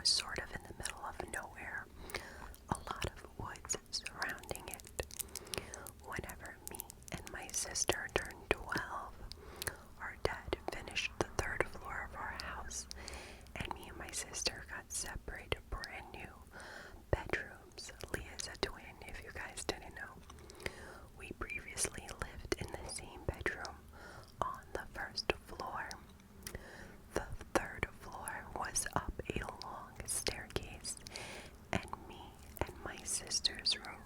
was sort of in the middle of nowhere, a lot of woods surrounding it. Whenever me and my sister turned 12, our dad finished the third floor of our house, and me and my sister got separated brand new bedrooms. Leah's a twin, if you guys didn't know. We previously lived in the same bedroom on the first floor. The third floor was up a long staircase, and me and my sister's room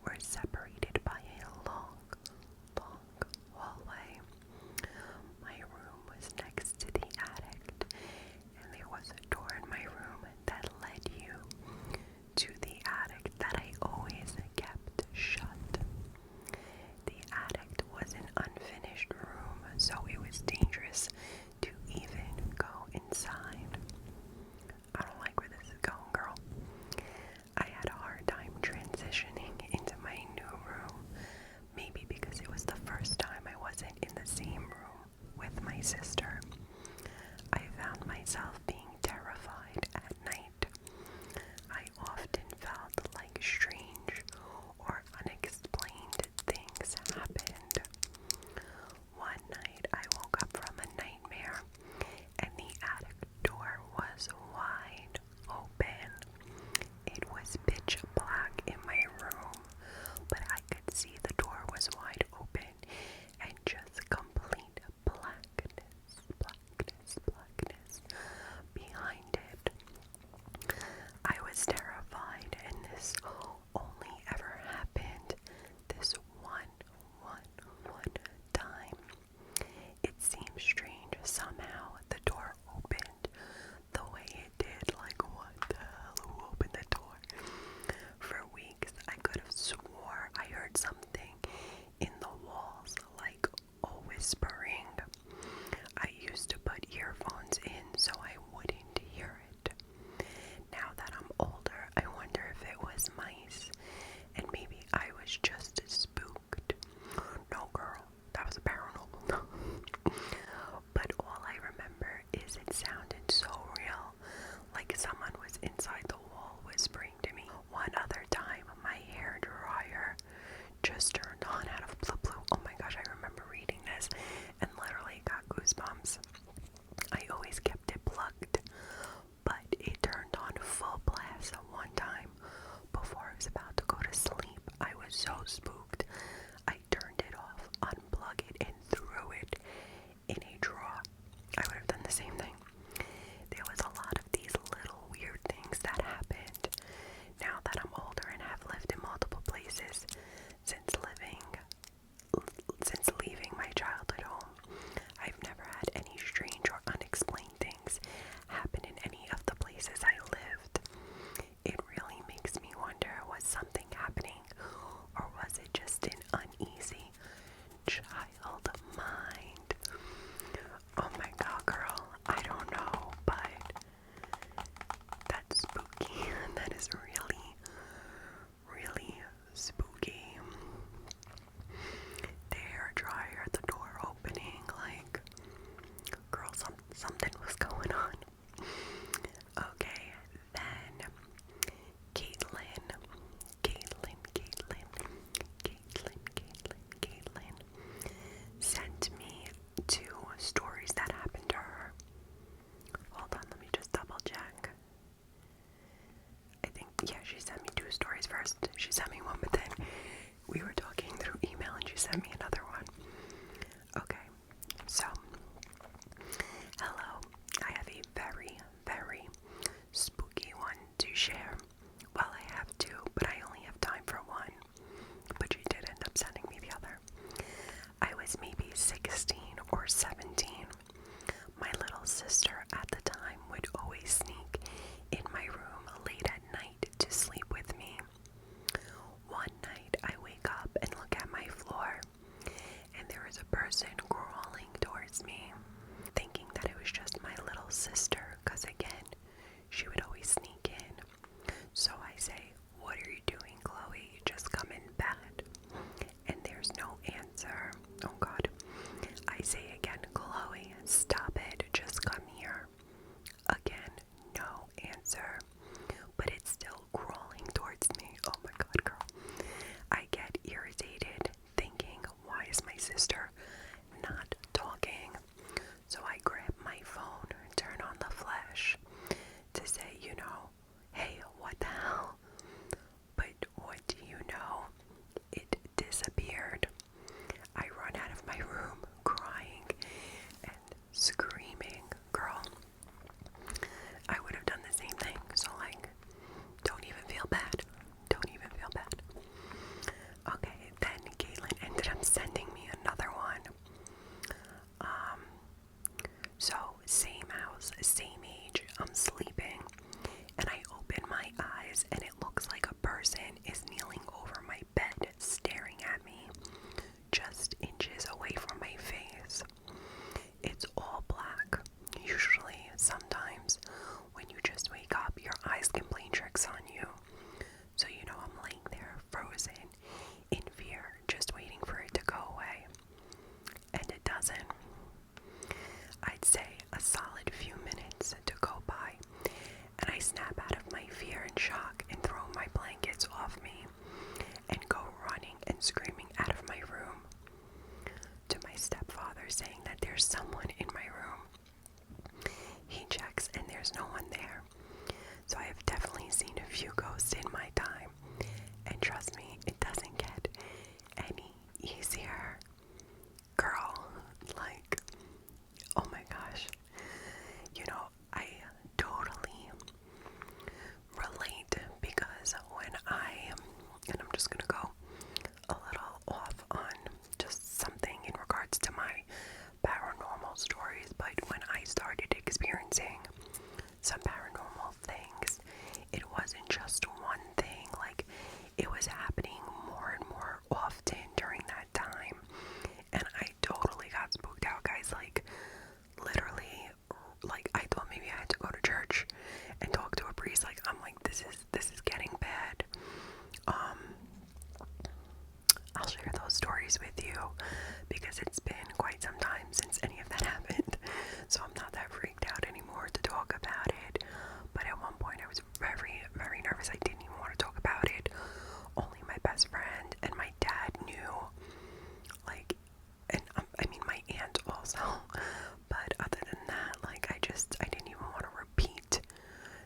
were separated by a long hallway. My room was next to the attic, and there was a door in my room that led you to the attic that I always kept shut. The attic was an unfinished room, so it was dangerous to even go inside. I don't like where this is going, girl. I had a hard time transitioning into my new room, maybe because it was the first time I wasn't in the same room with my sister. I found myself being terrified at night. I often felt like strange or unexplained things happened. One night I woke up from a nightmare and the attic door was wide open. It was pitch black in my room, but I could see the door was wide open and just complete blackness behind it. I was terrified, and this only ever happened this one time. It seemed strange somehow the door opened the way it did. Like, what the hell? Who opened the door? For weeks, I could have swore I heard something in the walls, like a whispering. I used to put earphones in so I wouldn't hear it. Now that I'm older, I wonder if it was mice, and maybe I was just spooked. No, girl, that was a paranormal. But all I remember is it sounded so real, like someone was inside the wall whispering to me. One other time, my hair dryer just turned on out of blue. Oh my gosh, I remember reading this and literally got goosebumps. I always kept it plugged, but it turned on full blast one time before I was about to go to sleep. I was so spooked. I turned it off, unplugged it, and threw it in a drawer. I would have done the same thing. There was a lot of these little weird things that happened. Now that I'm older and have lived in multiple places since leaving my childhood home, I've never had any strange or unexplained things happen in any of the places I lived. It really makes me wonder, was something happening, or was it just an uneasy child mind? Oh my god, girl, I don't know, but that's spooky. That is really, really spooky. The hair dryer, the door opening, like, girl, something was going on. Okay, then Caitlin sent me 2 stories that happened to her. Hold on, let me just double check. I think, yeah, she sent me 2 stories first. She sent me one, but then we were talking through email and she sent me another one. Okay, so, hello. I have a very, very spooky one to share. Well, I have 2, but I only have time for one. But she did end up sending me the other. I was maybe 16 or 17. My little sister at the time would always sneak in my room late at night to sleep with me. One night I wake up and look at my floor, and there is a person crawling towards me, thinking that it was just my little sister, because again, she would always sneak in. So I say, "What are you doing, Chloe? Just come in bed." And there's no answer. Oh god. I say again, "Chloe, stop it, just come here." the hell? But what do you know? It disappeared. I run out of my room crying and screaming. Girl, I would have done the same thing. So like, don't even feel bad. Don't even feel bad. Okay, then Caitlin ended up sending me another one. So same house, same age, I'm sleeping, and I open my eyes and it looks like a person is kneeling over my bed staring at me, just inches away from my face. It's all black. Usually, sometimes, when you just wake up, your eyes can play tricks on you. So you know I'm laying there, frozen, in fear, just waiting for it to go away. And it doesn't. I'd say a solid few minutes to go by, and I snap out of my fear and shock and throw my blankets off me and go running and screaming out of my room to my stepfather, saying that there's someone in my room. He checks and there's no one there. So I have definitely seen a few ghosts in my time, and trust me, it doesn't get any easier. Girl, like, oh my gosh. You know, I totally relate, because when and I'm just gonna go a little off on just something in regards to my paranormal stories, but when I started experiencing some paranormal things, it wasn't just one thing. Like, it was happening more and more often during that time, and I totally got spooked out, guys. Like, literally, like, I thought maybe I had to go to church and talk to a priest. Like, I'm like, this is getting bad. I'll share those stories with you because it's been quite some time since any of that happened, so I'm not that freaked out anymore to talk about it. But at one point I was very, very nervous. I didn't even want to talk about it. Only my best friend and my dad knew, like, and I mean my aunt also, but other than that, like, I didn't even want to repeat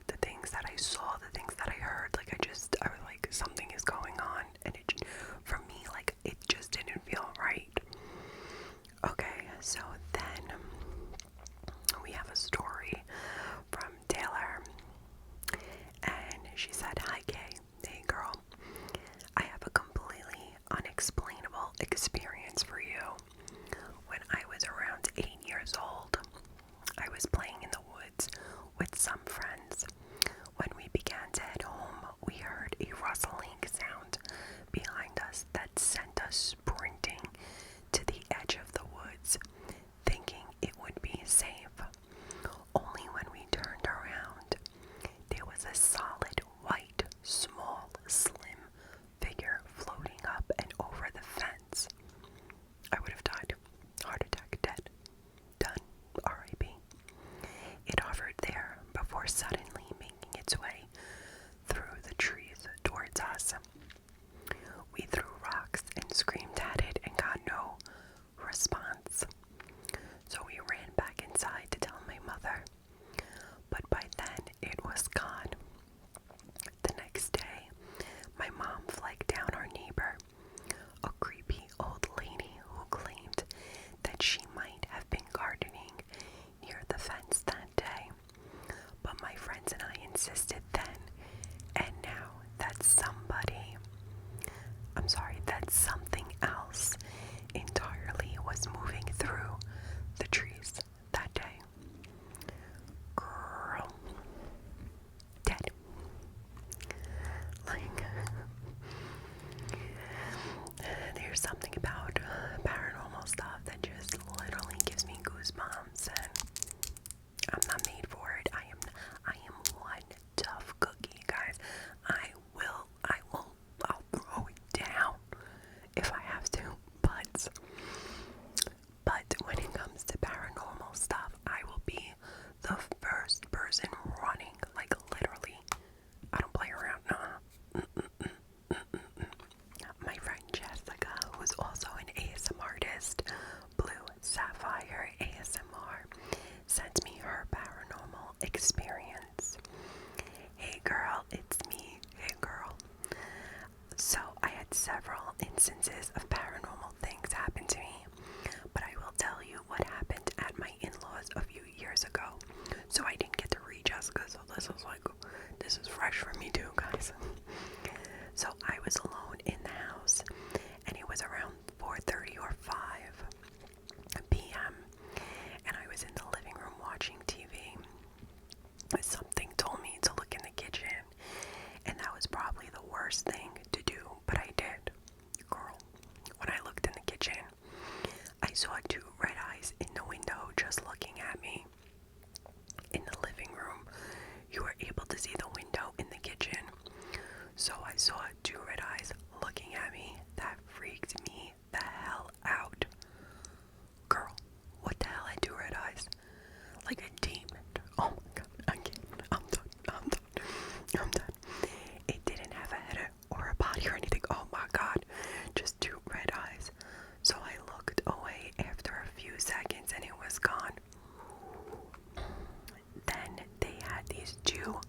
the things that I saw, the things that I heard. Like, I was like, something is going on, and for me, like, it just didn't feel right. Okay, so then we have a story from Taylor, and she said, "Hi Kay, hey girl, I have a completely unexplainable experience for you. When I was around 8 years old, I was playing in the woods with some friends. When we began to head home, we heard a rustling sound behind us that sent us sprinting to the edge of the woods, thinking it would be safe. Only when we turned around, there was a solid white, small, slim figure floating up and over the fence. I would have died. Heart attack, dead. Done. R.I.P. It hovered there before this is like, this is fresh for me too, guys. So I was alone in the house, and it was around 4:30 or 5 p.m. and I was in the living room watching TV. Something told me to look in the kitchen, and that was probably the worst thing to do, but I did. Girl, when I looked in the kitchen, I saw 2 red eyes in the window just looking at me. In the living room, you were able to see the window in the kitchen. So I saw 2 red eyes looking at me. That freaked me the hell out. Girl, what the hell had 2 red eyes? Like a demon. Oh my god, I'm done. It didn't have a head or a body or anything. Oh my god, just 2 red eyes. So I looked away after a few seconds and it was gone. Then they had these 2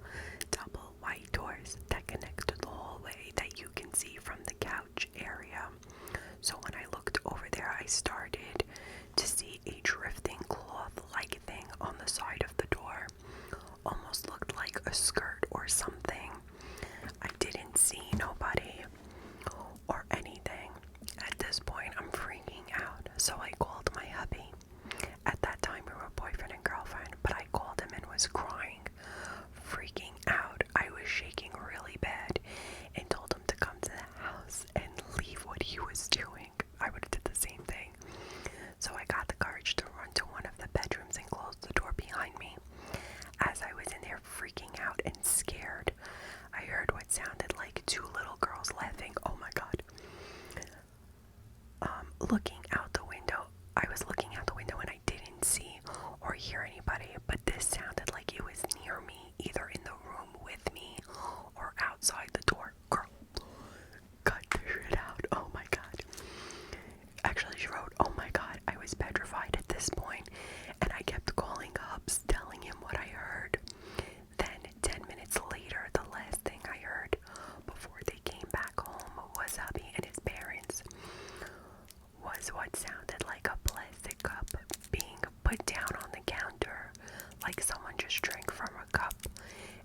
double white doors that connect to the hallway that you can see from the couch area. So when I looked over there, I started to see a drifting cloth-like thing on the side of the door. Almost looked like a skirt or something. I didn't see nobody or anything. At this point, I'm freaking out. So I called my hubby. At that time, we were boyfriend and girlfriend, but I called him and was crying, freaking out. I was shaking really bad and told him to come to the house and leave what he was doing. I would have did the same thing. So I got the courage to run to one of the bedrooms and close the door behind me. As I was in there freaking out and scared, I heard what sounded like 2 little girls laughing. Oh my god. Looking out the window, I was looking out the window and I didn't see or hear anybody, but this sounded like it was near me, either in the room with me or outside the door. Girl, cut the shit out. Oh my god. Actually, she wrote, oh my god, I was petrified at this point, and I kept calling Hubs, telling him what I heard. Then, 10 minutes later, the last thing I heard before they came back home was hubby and his parents. Was what sounded like a plastic cup being put down on the counter, like someone just drank from a cup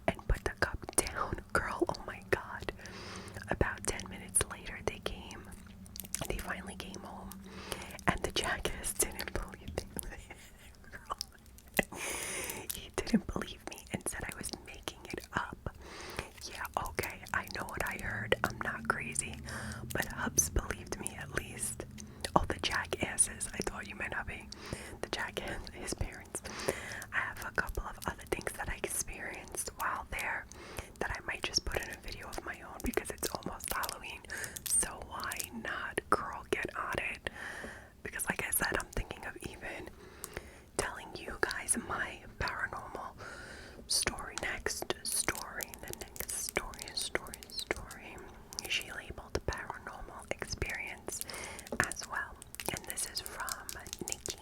and put the cup down. Girl, oh my god. About 10 minutes later, they finally came home, and the jackass didn't believe me. Girl, he didn't believe me and said I was making it up. Yeah, okay, I know what I heard. I'm not crazy, but Hubs believed me at least. Oh, the jackasses. I thought you meant hubby. The jackass, his parents. I have a couple of other things that I experienced while there that I might just put in a video of my own because it's almost Halloween. So why not, girl, get on it? Because like I said, I'm thinking of even telling you guys my paranormal story next. The next story. She labeled paranormal experience as well. And this is from Nikki.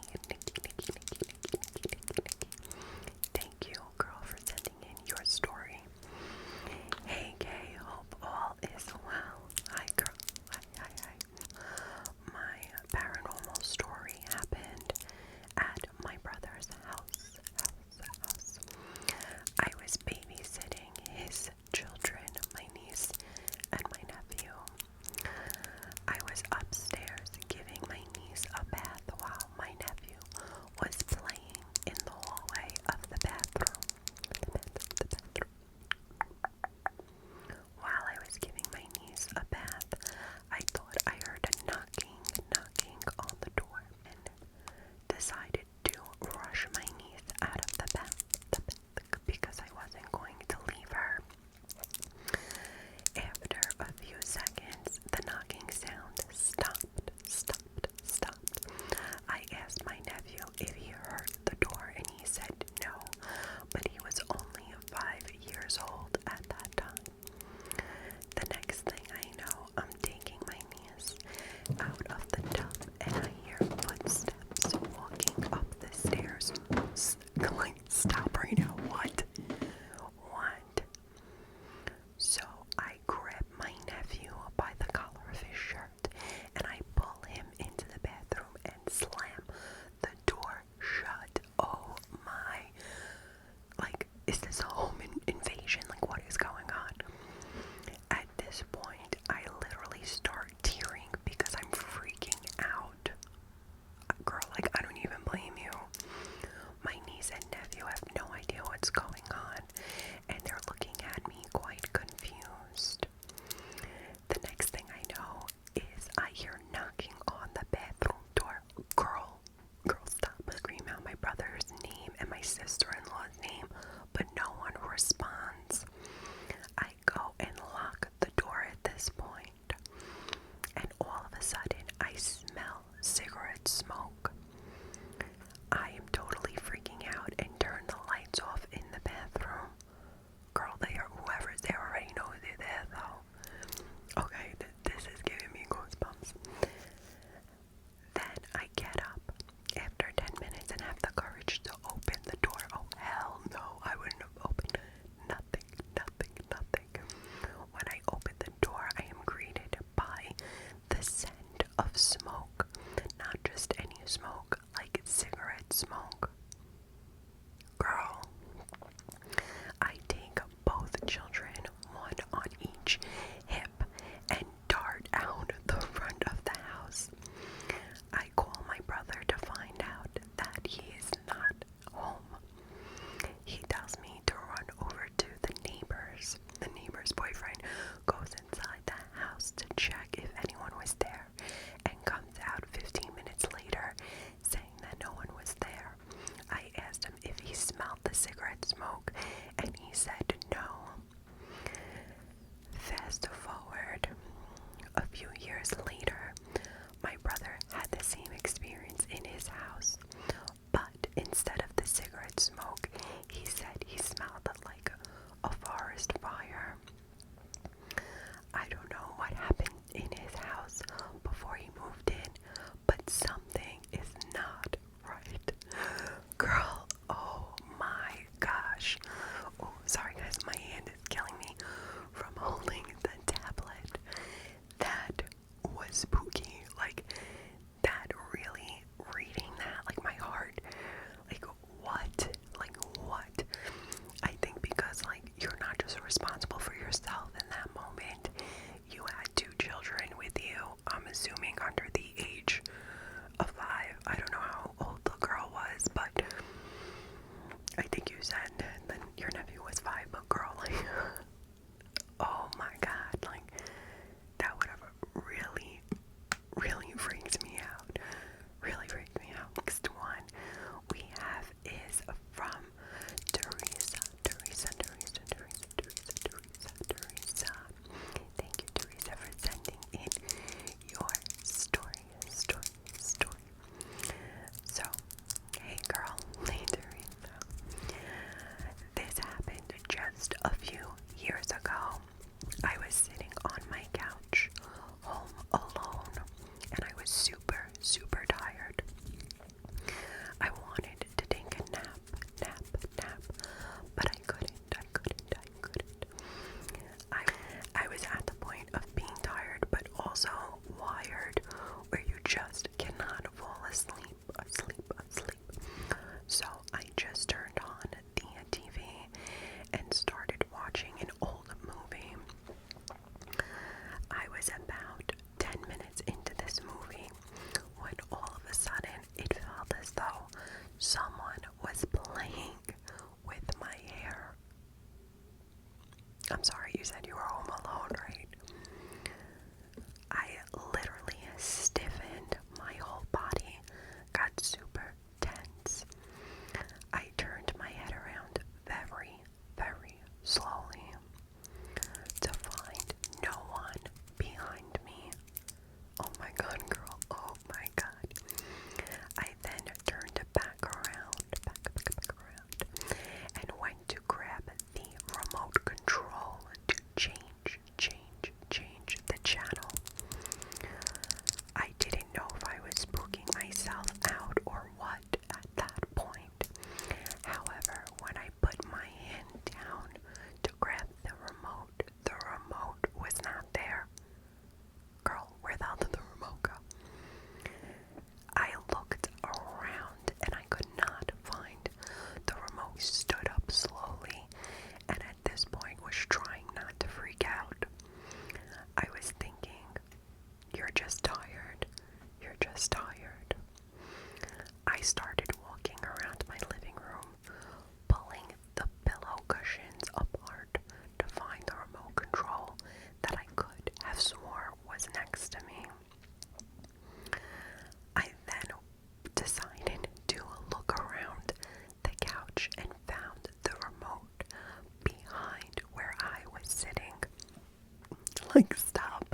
Like, stop.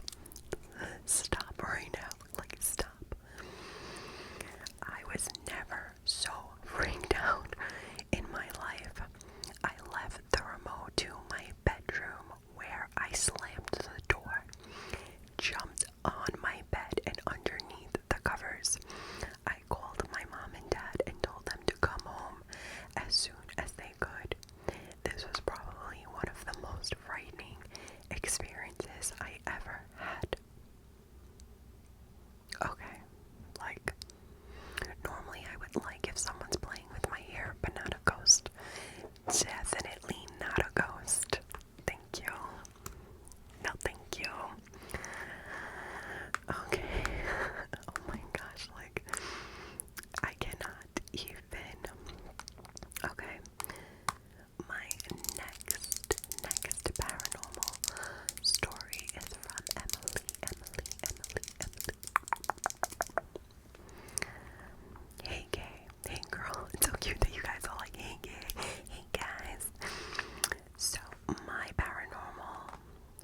Stop right now. Like, stop. I was never so freaked out in my life. I left the remote to my bedroom where I slammed the door, jumped on my bed and underneath the covers. I called my mom and dad and told them to come home as soon as they could. This was probably one of the most frightening experiences I ever had. Okay, like, normally I would like if someone's playing with my hair, but not a ghost. Definitely not a ghost. Thank you. No, thank you. Okay. Oh my gosh, like, I cannot even. Okay. My next paranormal story is from Emily. Hey gay, hey girl. It's so cute that you guys are like, hey gay, hey guys. So my paranormal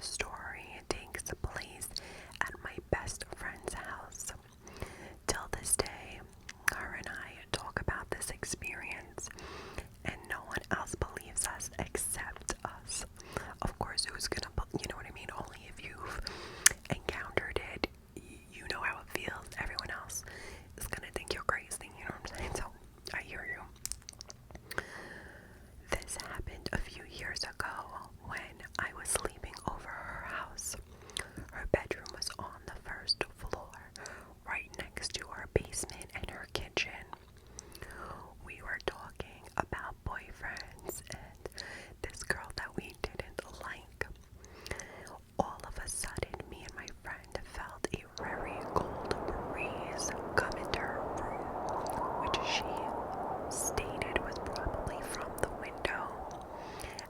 story takes place at my best friend's house. Till this day, her and I talk about this experience, and no one else believes us except us. Of course, who's gonna, you know what I mean? Only if you've encountered it, you know how it feels. Everyone else is gonna think you're crazy, you know what I'm saying? So, I hear you. This happened a few years ago when I was sleeping over her house. Her bedroom was on the first floor, right next to her basement and her kitchen. We were talking about boyfriends and this girl that we didn't like. All of a sudden, me and my friend felt a very cold breeze come into her room, which she stated was probably from the window.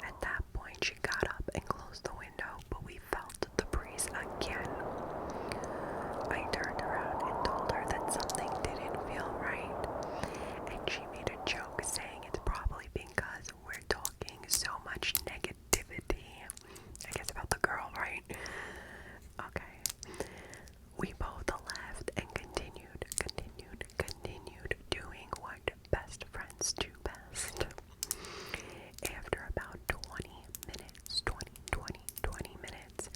At that point, she got up and closed the window, but we felt the breeze again. I turned around and told her that something didn't feel right, and she made a joke saying it's probably because we're talking so much negativity. I guess about the girl, right? Okay. We both laughed and continued doing what best friends do best. After about 20 minutes,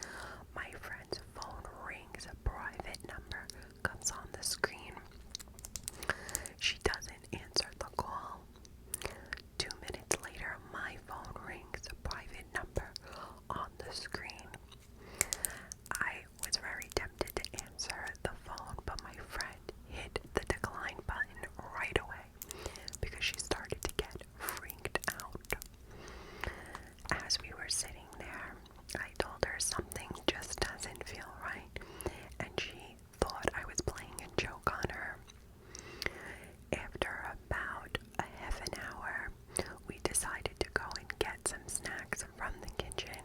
my friend's phone rings. A private number comes on the screen. She doesn't answer the call. 2 minutes later, my phone rings. A private number on the screen. I was very tempted to answer the phone, but my friend hit the decline button right away because she started to get freaked out. As we were sitting there, I told her something just doesn't feel right, and she thought I was playing a joke on her. After about a half an hour, we decided to go and get some snacks from the kitchen.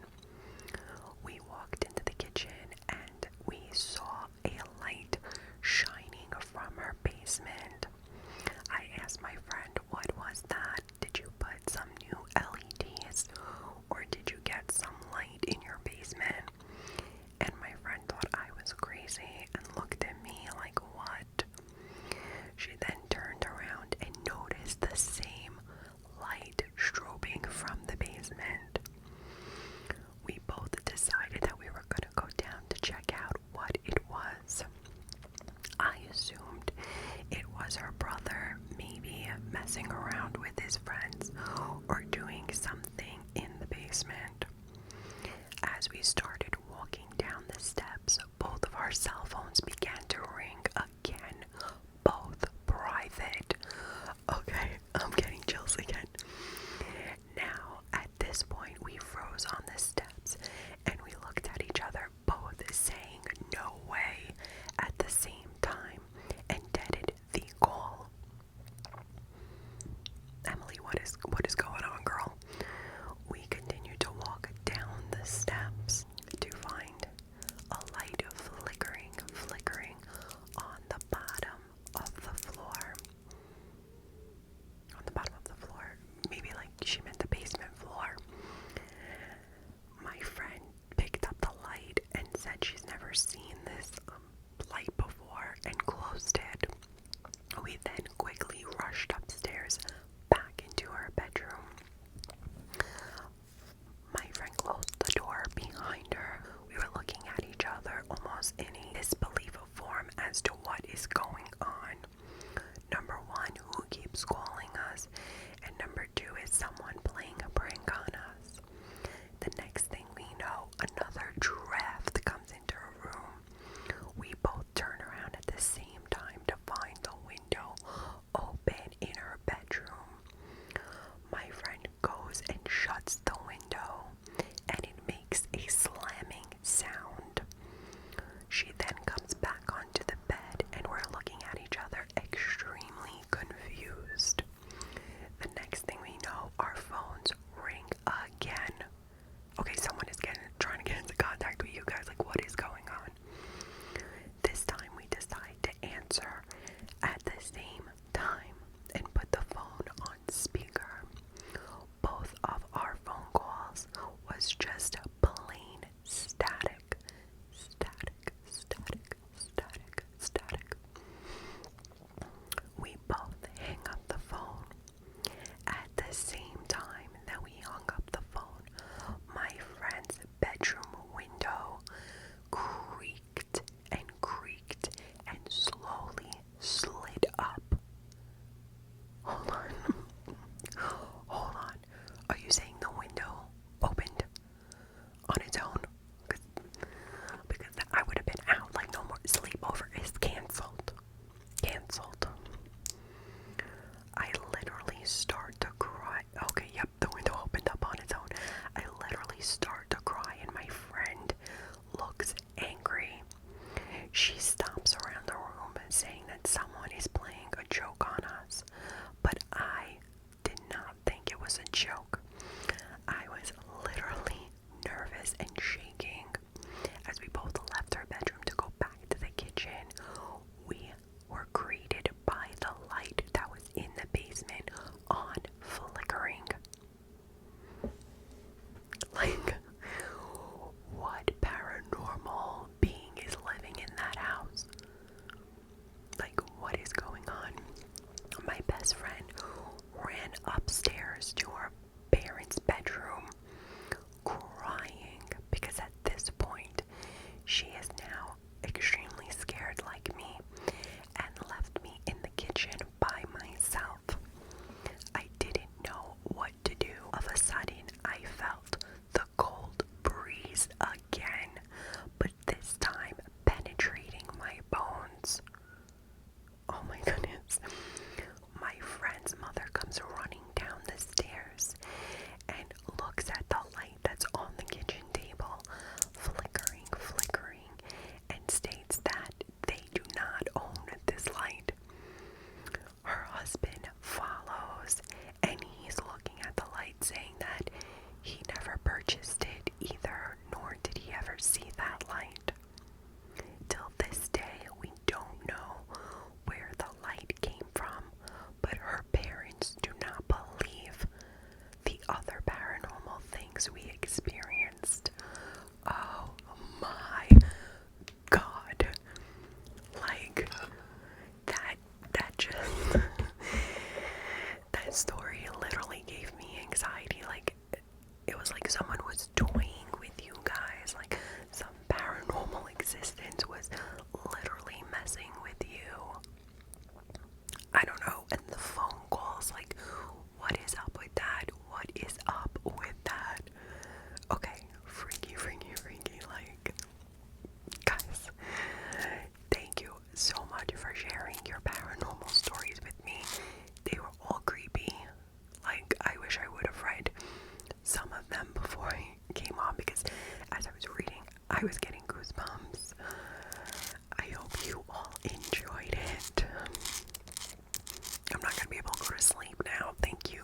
We walked into the kitchen and we saw a light shining from her basement. I asked my friend, what was that? Did you put some new LEDs or did you get some light in your basement? lights again, but this time penetrating my bones. Oh my goodness. My friend's mother comes running down the stairs and looks at the light that's on the kitchen table, flickering, and states that they do not own this light. Her husband follows, and he's looking at the light saying that he never purchased it either, nor did he ever see that light. Till this day, we don't know where the light came from, but her parents do not believe the other paranormal things we experienced. Oh my God. Like, that just, that story literally gave me anxiety. Like, it was like someone was toying with you guys. Like, some paranormal existence was literally messing with you. I don't know. And the phone calls, like, what is up with that? What is up with that? Okay, freaky. Like, guys, thank you so much for sharing your paranormal stories with me. They were all creepy. Like, I wish I would have read some of them before I came on, because as I was reading, I was getting goosebumps. I hope you all enjoyed it. I'm not gonna be able to go to sleep now. Thank you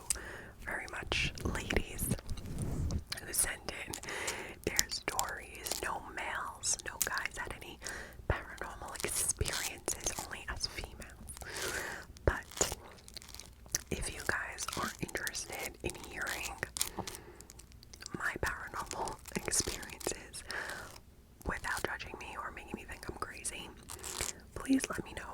very much, ladies, who sent in their stories. No males, no guys had any paranormal experiences, only us females. But if you guys are interested in hearing my paranormal experiences without judging me or making me think I'm crazy, please let me know